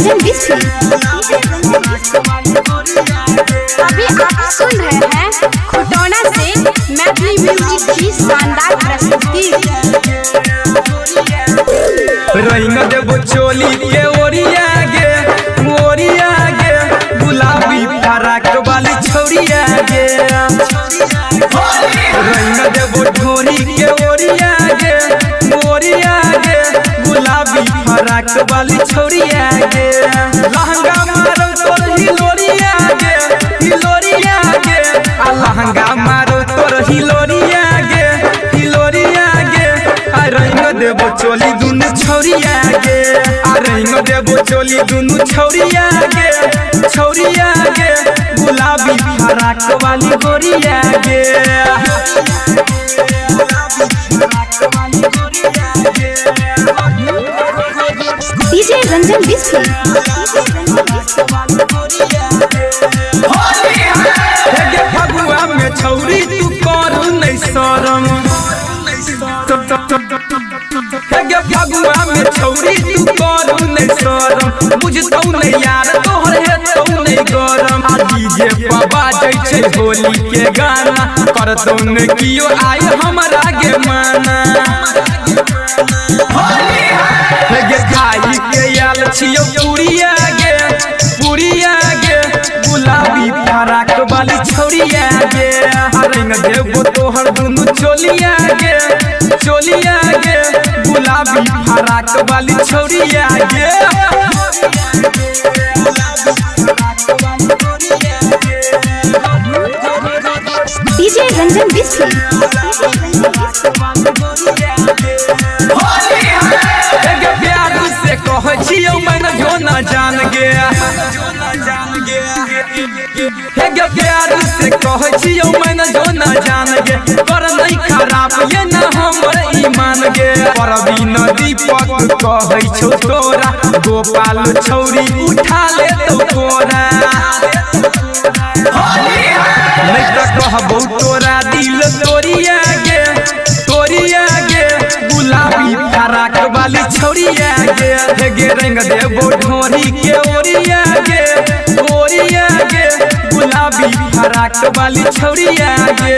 Ranjan busy. अभी आप सुन रहे हैं खुटौना से मैथिली म्यूजिक की शानदार प्रस्तुति। रंग देबो चोली के ओरिया गे गुलाबी फराक वाली छौरिया गे। रंग देबो ढोरी के ओरिया गे गुलाबी फराक वाली छौरिया गे। लहंगा मारो तोर हिलोरिया गे आ लहंगा मारो तोर हिलोरिया गे आ रंग देबो चोली दुनु छौरिया गे आ रंग देबो चोली दुनु छौरिया गे गुलाबी फराक वाली गोरिया गे। DJ Ranjan busy. फगुआ में छौरी तू करू नहीं शरम फगुआ में छौरी तू करू नहीं शरम बुझतौ नहीं यार तोहर हेतौ नहीं गरम। आ डीजे पर बाजै छै होली के गाना करतौ न कियो आय हमरा गे माना। खाई के आयल छियौ पुरिया गे गुलाबी फराक वाली छौरिया गे। रंग देबो तोहर दुनु चोलिया गे गुलाबी फराक वाली छौरिया गे। DJ Ranjan busy. प्यार से कह छियौ मैंने जो न जान गे प्यार से कह छियौ मैंने जो न जान गे। कर नहीं खराब ये न हमर ईमान गे। परवीन दीपक कहै छौ तोरा गोपाल छौरी उठा ले तो कोरा। नहीं तो कहबौ तोरा दिल तोरिया गे गुलाबी फराक वाली छौरिया गे। रंग देबो ढोरी के ओरिया गे गुलाबी फराक वाली छौरिया गे।